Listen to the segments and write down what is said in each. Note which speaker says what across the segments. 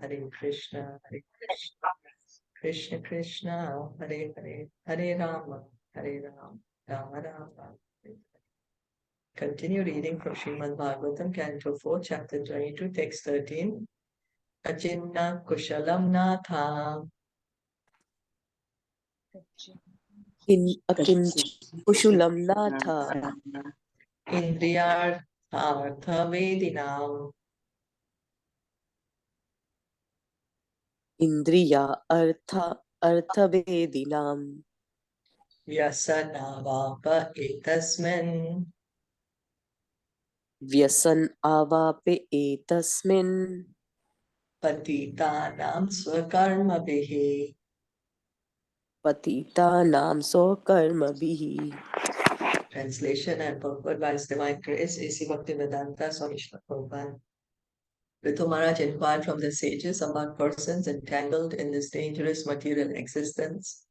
Speaker 1: Hare Krishna, Krishna Krishna, Hare Hare, Hare Rama, Rama Rama. Continue reading from Srimad Bhagavatam, Canto 4, Chapter 22, Text 13. Achinna Kushalam Natha.
Speaker 2: Kushulam Natha.
Speaker 1: Indriyartha Vedinam.
Speaker 2: Indriya Artha Vedinam.
Speaker 1: Vyasanavapa etasmin.
Speaker 2: Vyasan avape etasmin.
Speaker 1: Patitanam swakarmabhihi.
Speaker 2: Patitanam sokarmabhihi.
Speaker 1: Translation and purport by His Divine Grace, A.C. Bhaktivedanta Swami Srila Prabhupada. Pṛthu Mahārāja inquired from the sages about persons entangled in this dangerous material existence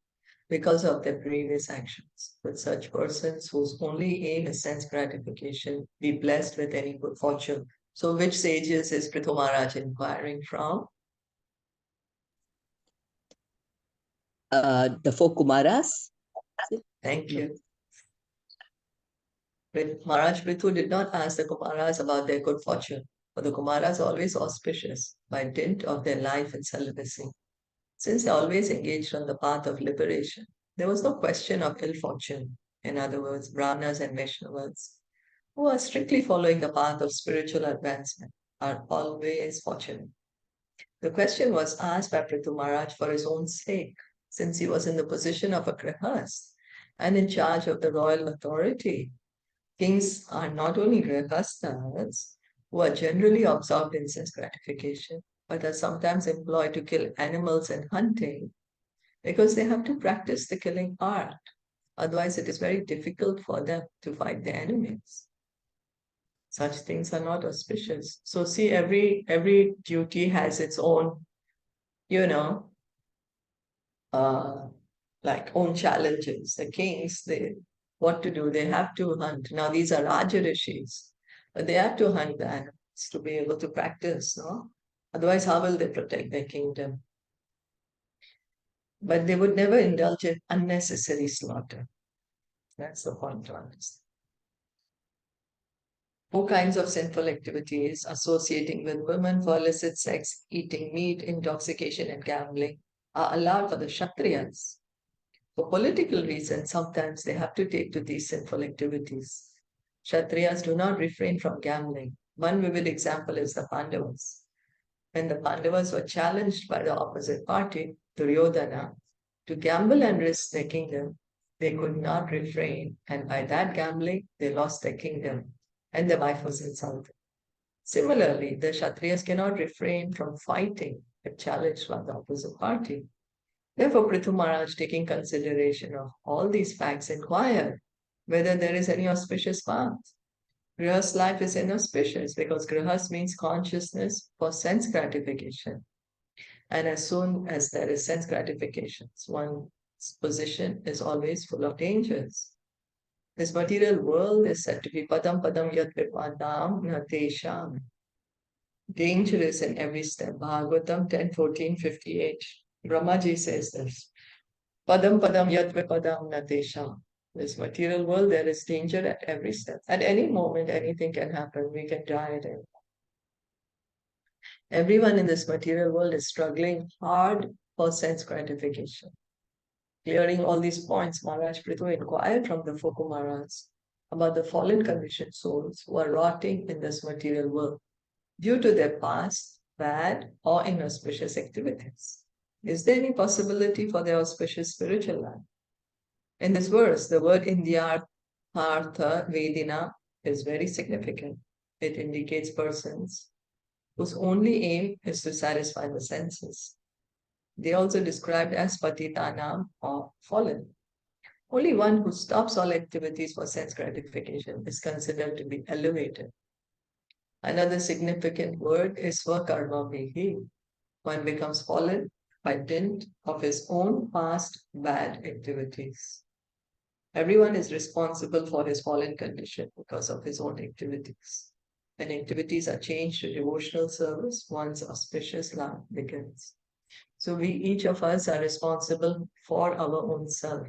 Speaker 1: because of their previous actions. Would such persons whose only aim is sense gratification be blessed with any good fortune? So which sages is Pṛthu Mahārāja inquiring from?
Speaker 3: The four Kumāras.
Speaker 1: Thank you. Maharaj Pṛthu did not ask the Kumāras about their good fortune, for the Kumāras are always auspicious by dint of their life and celibacy. Since they always engaged on the path of liberation, there was no question of ill fortune. In other words, Brahmanas and Vaishnavas, who are strictly following the path of spiritual advancement, are always fortunate. The question was asked by Pṛthu Maharaj for his own sake, since he was in the position of a grihast and in charge of the royal authority. Kings are not only grihastas, who are generally absorbed in sense gratification, but are sometimes employed to kill animals and hunting because they have to practice the killing art. Otherwise, it is very difficult for them to fight their enemies. Such things are not auspicious. So see, every duty has its own, like own challenges. The kings, what to do? They have to hunt. Now these are Raja Rishis, but they have to hunt the animals to be able to practice, no? Otherwise, how will they protect their kingdom? But they would never indulge in unnecessary slaughter. That's the point to understand. All kinds of sinful activities associating with women for illicit sex, eating meat, intoxication, and gambling are allowed for the Kshatriyas. For political reasons, sometimes they have to take to these sinful activities. Kshatriyas do not refrain from gambling. One vivid example is the Pandavas. When the Pandavas were challenged by the opposite party, Duryodhana, to gamble and risk their kingdom, they could not refrain, and by that gambling, they lost their kingdom, and their wife was insulted. Similarly, the Kshatriyas cannot refrain from fighting if challenged by the opposite party. Therefore, Pṛthu Maharaj, taking consideration of all these facts, inquired whether there is any auspicious path. Grihast life is inauspicious because grihast means consciousness for sense gratification. And as soon as there is sense gratification, one's position is always full of dangers. This material world is said to be padam padam yat vipadam natesham. Dangerous in every step. Bhagavatam 10:14-58. Brahmaji says this. Padam padam yat vipadam natesham. This material world, there is danger at every step. At any moment, anything can happen. We can die at any moment. Everyone in this material world is struggling hard for sense gratification. Clearing all these points, Maharaj Pṛthu inquired from the four Kumāras about the fallen conditioned souls who are rotting in this material world due to their past, bad, or inauspicious activities. Is there any possibility for their auspicious spiritual life? In this verse, the word Indriyartha Vedina is very significant. It indicates persons whose only aim is to satisfy the senses. They are also described as patitanam or fallen. Only one who stops all activities for sense gratification is considered to be elevated. Another significant word is swakarmabhihi. One becomes fallen by dint of his own past bad activities. Everyone is responsible for his fallen condition because of his own activities. When activities are changed to devotional service, one's auspicious life begins. So we, each of us, are responsible for our own self.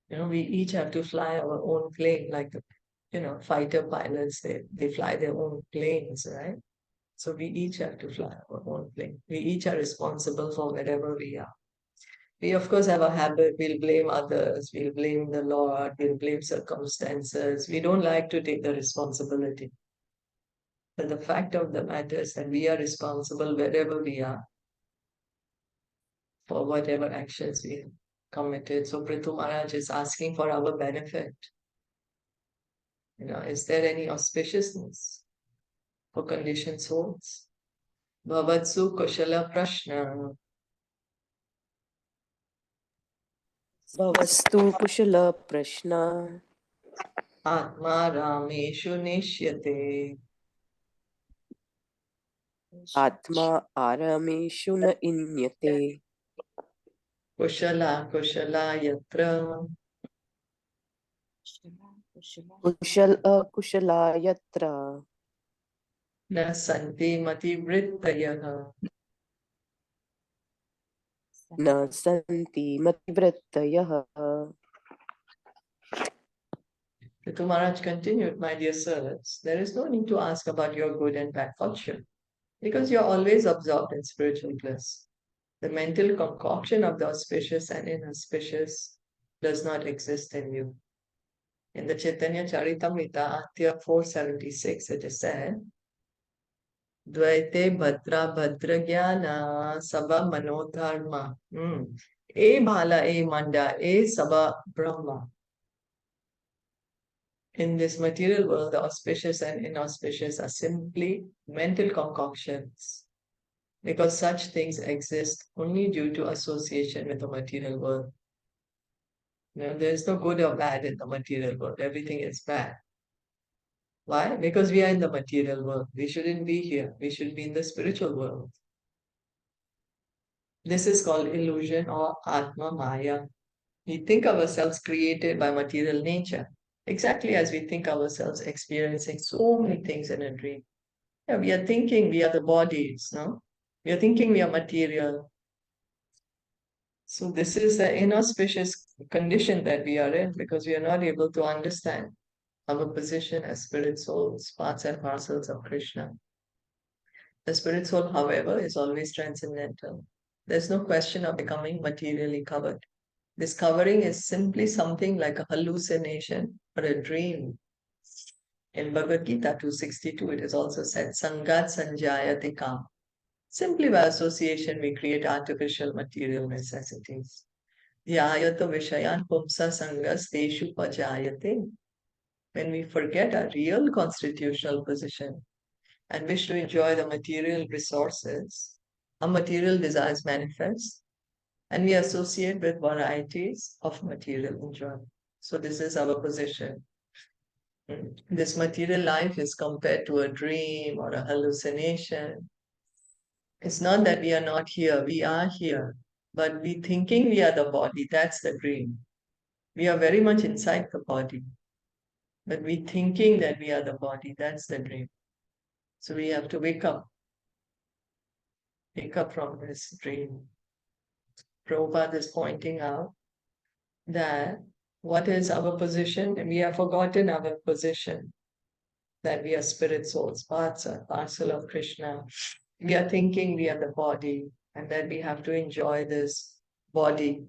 Speaker 1: We each have to fly our own plane, like the, fighter pilots, they fly their own planes, right? So we each have to fly our own plane. We each are responsible for wherever we are. We, of course, have a habit. We'll blame others. We'll blame the Lord. We'll blame circumstances. We don't like to take the responsibility. But the fact of the matter is that we are responsible wherever we are for whatever actions we have committed. So Pṛthu Mahārāja is asking for our benefit. Is there any auspiciousness for conditioned souls? Bhavatsu kushala prashna.
Speaker 2: Bhavastu kushala prashna.
Speaker 1: Atma rameshu nishyate.
Speaker 2: Atma arameshu na inyate.
Speaker 1: Kushala kushala yatra.
Speaker 2: Kushala yatra.
Speaker 1: Na santi mati vrittayaha.
Speaker 2: Na santi mativrittayaha.
Speaker 1: Pṛthu Mahārāja continued, my dear servants, there is no need to ask about your good and bad fortune, because you are always absorbed in spiritual bliss. The mental concoction of the auspicious and inauspicious does not exist in you. In the Caitaniya Caritamita, Atya 476, it is said, Dvaite Bhadra Bhadra Jnana Sabha Manodharma. E Bhala E Manda E Sabha Brahma. In this material world, the auspicious and inauspicious are simply mental concoctions, because such things exist only due to association with the material world. There is no good or bad in the material world. Everything is bad. Why? Because we are in the material world. We shouldn't be here. We should be in the spiritual world. This is called illusion or Atma Maya. We think ourselves created by material nature, exactly as we think ourselves experiencing so many things in a dream. Yeah, we are thinking we are the bodies, no? We are thinking we are material. So this is the inauspicious condition that we are in, because we are not able to understand our position as spirit souls, parts and parcels of Krishna. The spirit soul, however, is always transcendental. There's no question of becoming materially covered. This covering is simply something like a hallucination or a dream. In Bhagavad Gita 2.62, it is also said, Sangat Sanjayate Kam. Simply by association, we create artificial material necessities. Dhyayata Vishayan Pumsa Sangas Teshu Pajayate. When we forget our real constitutional position and wish to enjoy the material resources, our material desires manifest, and we associate with varieties of material enjoyment. So this is our position. This material life is compared to a dream or a hallucination. It's not that we are not here, we are here, but we thinking we are the body, that's the dream. We are very much inside the body, but we thinking that we are the body, that's the dream. So we have to wake up from this dream. Prabhupada is pointing out that what is our position? And we have forgotten our position, that we are spirit souls, parts and parcel of Krishna. We are thinking we are the body, and that we have to enjoy this body,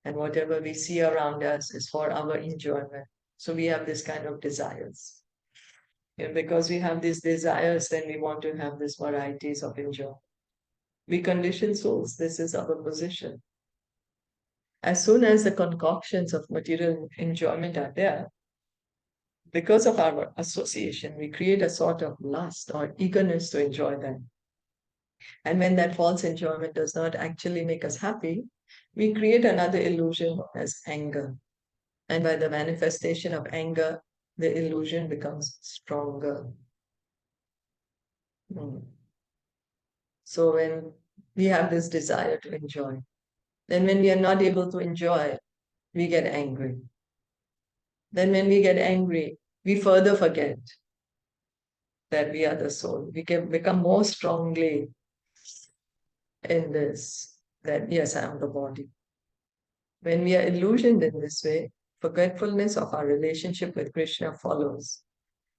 Speaker 1: and whatever we see around us is for our enjoyment. So we have this kind of desires. And because we have these desires, then we want to have these varieties of enjoyment. We condition souls, this is our position. As soon as the concoctions of material enjoyment are there, because of our association, we create a sort of lust or eagerness to enjoy them. And when that false enjoyment does not actually make us happy, we create another illusion as anger. And by the manifestation of anger, the illusion becomes stronger. So when we have this desire to enjoy, then when we are not able to enjoy, we get angry. Then when we get angry, we further forget that we are the soul. We can become more strongly in this, that yes, I am the body. When we are illusioned in this way, forgetfulness of our relationship with Krishna follows.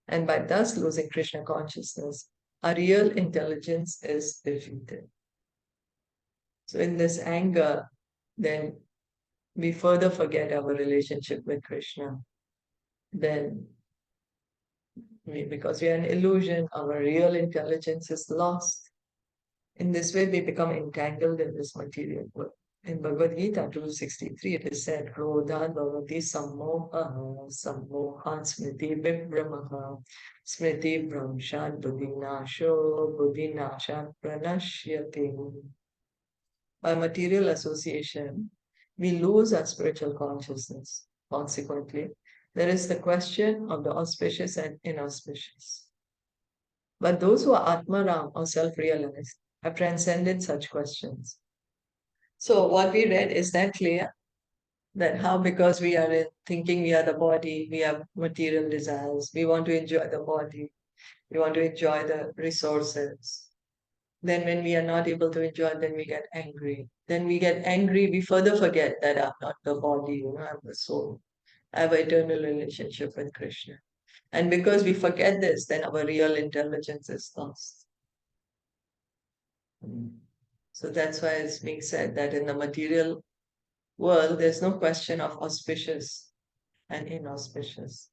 Speaker 1: And by thus losing Krishna consciousness, our real intelligence is defeated. So in this anger, then we further forget our relationship with Krishna. Then, because we are an illusion, our real intelligence is lost. In this way, we become entangled in this material world. In Bhagavad Gita 263, it is said, Krodha bhavati sammoha sammohan smriti vibhramaha smriti bhramshan buddhinasho buddhinashan pranashyati. By material association, we lose our spiritual consciousness. Consequently, there is the question of the auspicious and inauspicious. But those who are Atmaram or self-realized have transcended such questions. So what we read, is that clear? That how because we are thinking we are the body, we have material desires, we want to enjoy the body, we want to enjoy the resources. Then when we are not able to enjoy, then we get angry. Then we get angry, we further forget that I'm not the body, I'm the soul. I have an eternal relationship with Krishna. And because we forget this, then our real intelligence is lost. So that's why it's being said that in the material world, there's no question of auspicious and inauspicious.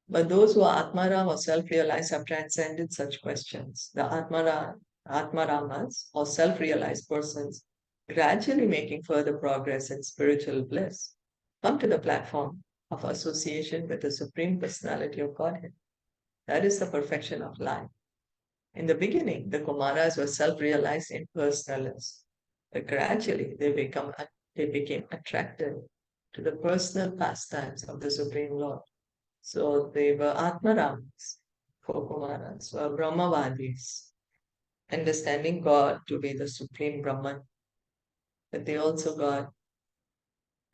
Speaker 1: But those who are Atmaram or self-realized have transcended such questions. The Atmaramas or self-realized persons, gradually making further progress in spiritual bliss, come to the platform of association with the Supreme Personality of Godhead. That is the perfection of life. In the beginning, the Kumāras were self-realized impersonalists, but gradually they became attracted to the personal pastimes of the Supreme Lord. So they were Atmarams for Kumāras, were Brahmavadis, understanding God to be the Supreme Brahman, but they also got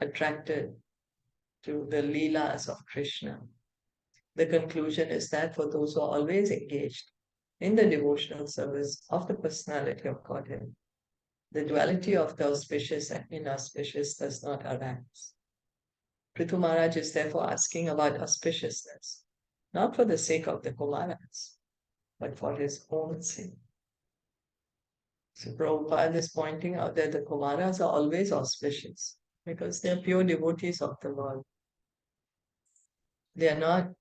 Speaker 1: attracted to the Leelas of Krishna. The conclusion is that for those who are always engaged in the devotional service of the personality of Godhead, the duality of the auspicious and inauspicious does not arise. Pṛthu Mahārāja is therefore asking about auspiciousness, not for the sake of the Kumāras, but for his own sake. So Prabhupada is pointing out that the Kumāras are always auspicious because they are pure devotees of the Lord. They are not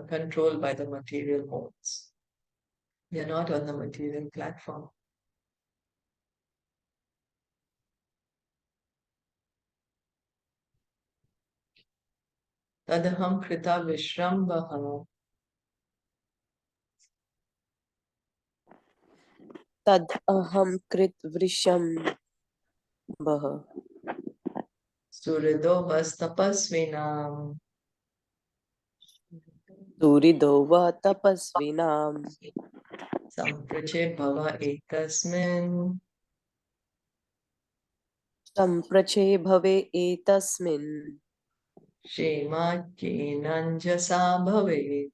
Speaker 1: controlled by the material modes. They are not on the material platform. Tadaham krita vishrambha
Speaker 2: tad aham krit vrisham bha
Speaker 1: surido vastapasvinam
Speaker 2: Surido va tapasvinam
Speaker 1: samprache bhava etasmin
Speaker 2: samprache bhave etasmin
Speaker 1: shema kenanjasa bhave.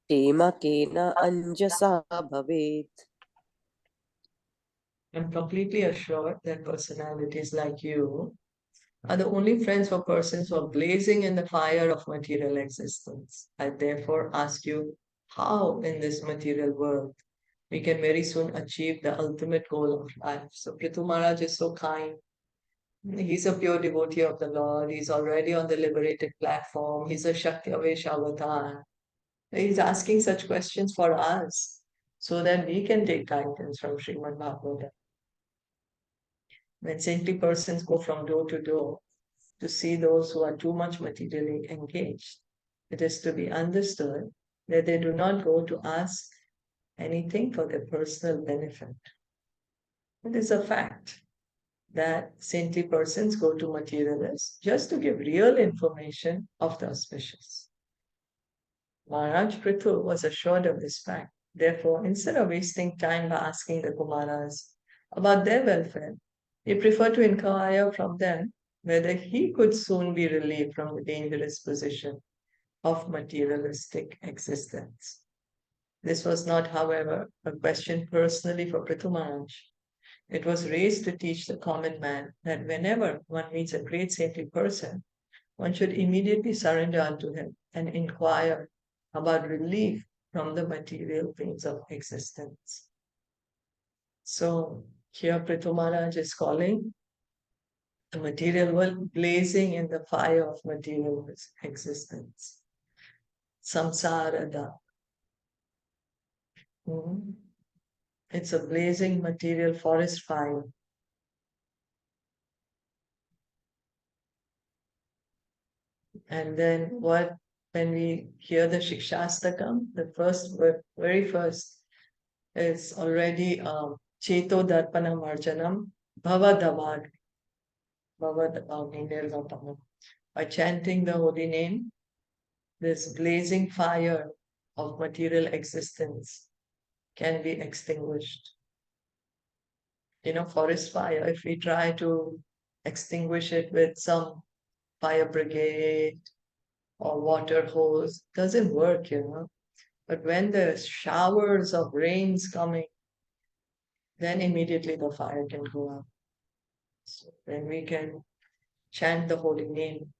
Speaker 2: Shema kena anjasa bhavet.
Speaker 1: I'm completely assured that personalities like you are the only friends for persons who are blazing in the fire of material existence. I therefore ask you how in this material world we can very soon achieve the ultimate goal of life. So Pṛthu Mahārāja is so kind. He's a pure devotee of the Lord. He's already on the liberated platform. He's a Shakti Avesha avatar. He's asking such questions for us so that we can take guidance from Srimad Bhagavatam. When saintly persons go from door to door to see those who are too much materially engaged, it is to be understood that they do not go to ask anything for their personal benefit. It is a fact that saintly persons go to materialists just to give real information of the auspicious. Maharaj Pṛthu was assured of this fact. Therefore, instead of wasting time by asking the Kumāras about their welfare, he preferred to inquire from them whether he could soon be relieved from the dangerous position of materialistic existence. This was not, however, a question personally for Pṛthu Mahārāja. It was raised to teach the common man that whenever one meets a great saintly person, one should immediately surrender unto him and inquire about relief from the material pains of existence. So here Pṛthu Mahārāja is calling the material world blazing in the fire of material existence. Samsarada. It's a blazing material forest fire. And then when we hear the Shikshastakam, the first word, very first, is already Cheto Darpanam Arjanam Bhavadavad. By chanting the holy name, this blazing fire of material existence can be extinguished. Forest fire, if we try to extinguish it with some fire brigade or water hose, doesn't work, But when there's showers of rains coming, then immediately the fire can go out. So when we can chant the holy name,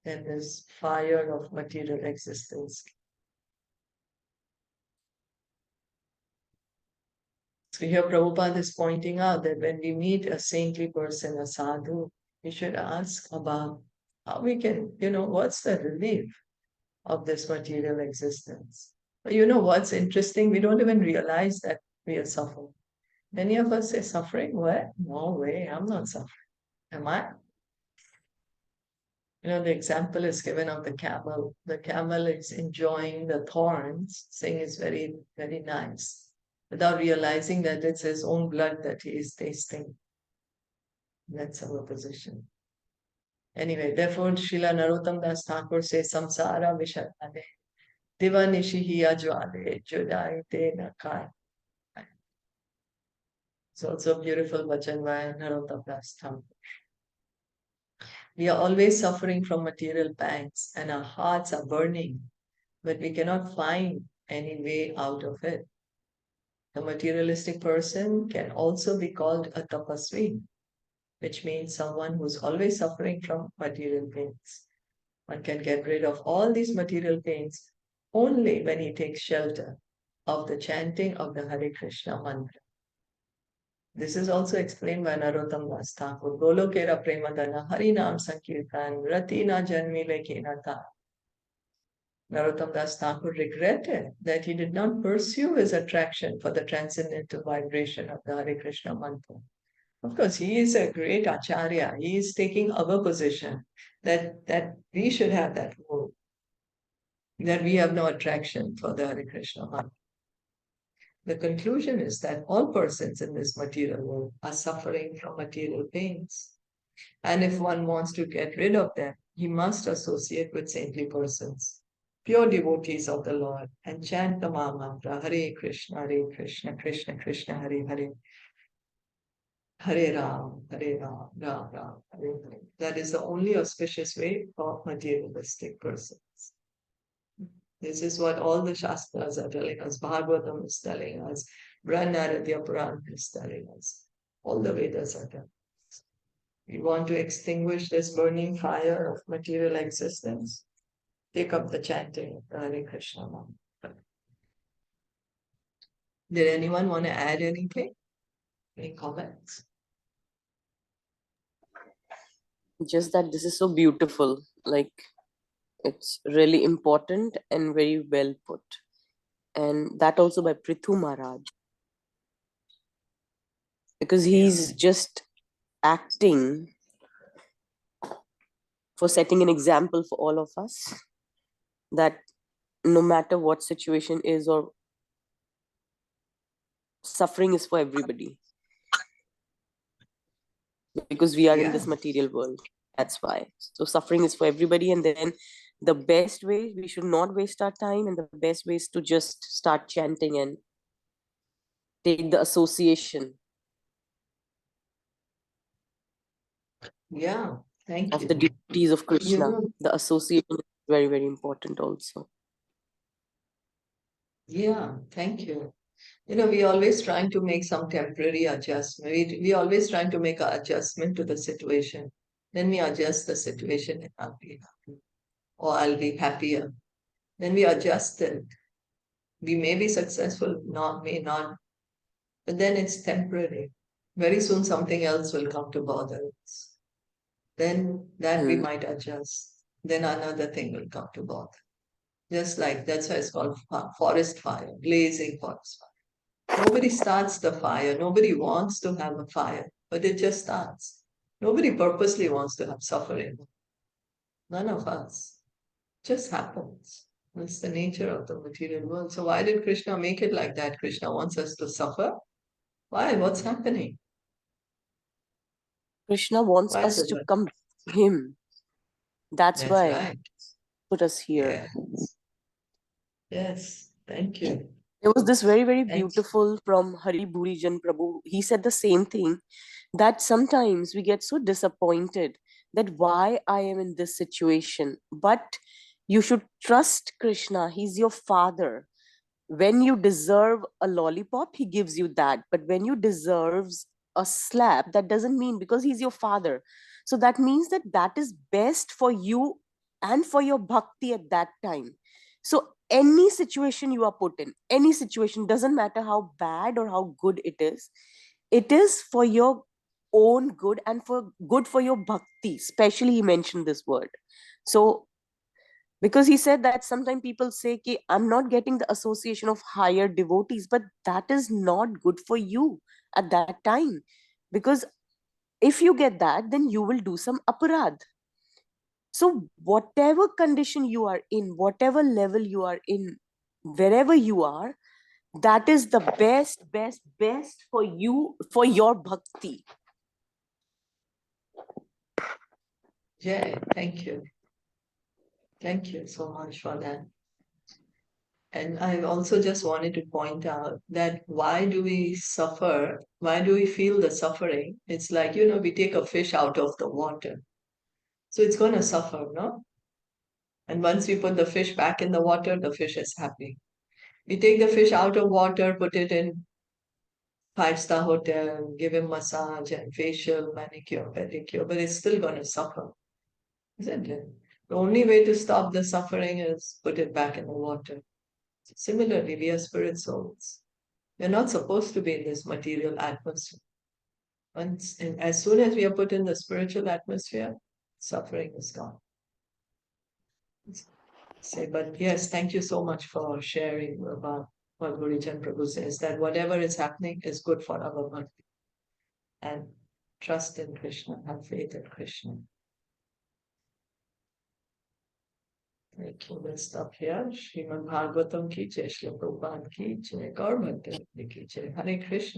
Speaker 1: then this fire of material existence. So here Prabhupada is pointing out that when we meet a saintly person, a sadhu, we should ask about how we can, what's the relief of this material existence. But what's interesting? We don't even realize that we are suffering. Many of us say, suffering? What? No way, I'm not suffering. Am I? The example is given of the camel. The camel is enjoying the thorns, saying it's very, very nice, without realizing that it's his own blood that he is tasting. That's our position. Anyway, therefore, Srila Narottam Das Thakur says, Samsara Vishatane, Diva Nishihiya Jwale, Judaite Nakai. It's also a beautiful Vachan by Narottam Das Thakur. We are always suffering from material pangs and our hearts are burning, but we cannot find any way out of it. The materialistic person can also be called a tapasvi, which means someone who's always suffering from material pains. One can get rid of all these material pains only when he takes shelter of the chanting of the Hare Krishna mantra. This is also explained by Narottam Das Thakur. Golokera premadana harinam sankirtan ratina janmile kenata. Narottam Das Thakur regretted that he did not pursue his attraction for the transcendental vibration of the Hare Krishna mantra. Of course, he is a great acharya. He is taking our position that we should have that mood, that we have no attraction for the Hare Krishna mantra. The conclusion is that all persons in this material world are suffering from material pains. And if one wants to get rid of them, he must associate with saintly persons, pure devotees of the Lord, and chant the Maha Mantra, Hare Krishna, Krishna Krishna, Hare Hare, Hare Ram, Ram Ram, Hare Hare. That is the only auspicious way for materialistic persons. This is what all the Shastras are telling us. Bhagavatam is telling us. Brahmaradya Purana is telling us. All the Vedas are telling us. We want to extinguish this burning fire of material existence. Take up the chanting of the Hare Krishna mantra. Did anyone want to add anything? Any comments?
Speaker 2: Just that this is so beautiful. Like, it's really important and very well put. And that also by Pṛthu Mahārāja. Because he's just acting for setting an example for all of us, that no matter what situation is, or suffering is for everybody. Because we are in this material world. That's why. So suffering is for everybody. And then the best way, we should not waste our time. And the best way is to just start chanting and take the association.
Speaker 1: Yeah, Thank
Speaker 2: of
Speaker 1: you.
Speaker 2: the duties of Krishna.
Speaker 1: know,
Speaker 2: The association is very, very important also.
Speaker 1: yeah, thank you. We always trying to make some temporary adjustment. We always trying to make an adjustment to the situation. Then we adjust the situation and I'll be happy. Or I'll be happier. Then we adjust it. We may be successful, not may not, but then it's temporary. Very soon something else will come to bother us. Then that we might adjust. Then another thing will come to bother. Just like that's why it's called forest fire, blazing forest fire. Nobody starts the fire. Nobody wants to have a fire, but it just starts. Nobody purposely wants to have suffering. None of us. It just happens. That's the nature of the material world. So why did Krishna make it like that? Krishna wants us to suffer. Why? What's happening?
Speaker 2: Krishna wants
Speaker 1: Why is
Speaker 2: us
Speaker 1: it
Speaker 2: to
Speaker 1: like
Speaker 2: come to him. That's
Speaker 1: that's
Speaker 2: why
Speaker 1: right.
Speaker 2: put us here.
Speaker 1: Yes. Yes. Thank you.
Speaker 2: There was this very, very
Speaker 1: Thanks.
Speaker 2: beautiful from Hari Bhurijan Prabhu. He said the same thing, that sometimes we get so disappointed that why I am in this situation. But you should trust Krishna. He's your father. When you deserve a lollipop, he gives you that. But when you deserves a slap, that doesn't mean, because he's your father. So that means that that is best for you and for your bhakti at that time. So any situation you are put in, any situation, doesn't matter how bad or how good it is for your own good and for good for your bhakti. Especially he mentioned this word. So because he said that sometimes people say ki, I'm not getting the association of higher devotees, but that is not good for you at that time, because if you get that, then you will do some aparadh. So whatever condition you are in, whatever level you are in, wherever you are, that is the best for you, for your bhakti.
Speaker 1: Jay, thank you. Thank you so much for that. And I also just wanted to point out that why do we suffer? Why do we feel the suffering? It's like, we take a fish out of the water. So it's going to suffer, no? And once we put the fish back in the water, the fish is happy. We take the fish out of water, put it in five-star hotel, give him massage and facial, manicure, pedicure, but it's still going to suffer, isn't it? The only way to stop the suffering is put it back in the water. Similarly, we are spirit souls. We're not supposed to be in this material atmosphere. And as soon as we are put in the spiritual atmosphere, suffering is gone. But yes, thank you so much for sharing about what Gurujan Prabhu says, that whatever is happening is good for our bhakti. And trust in Krishna, have faith in Krishna. Thank you. We'll stop here. Srimad Bhagavatam ki jai, Srila Prabhupada ki jai, Gaur Bhakti ki jai. Hare Krishna.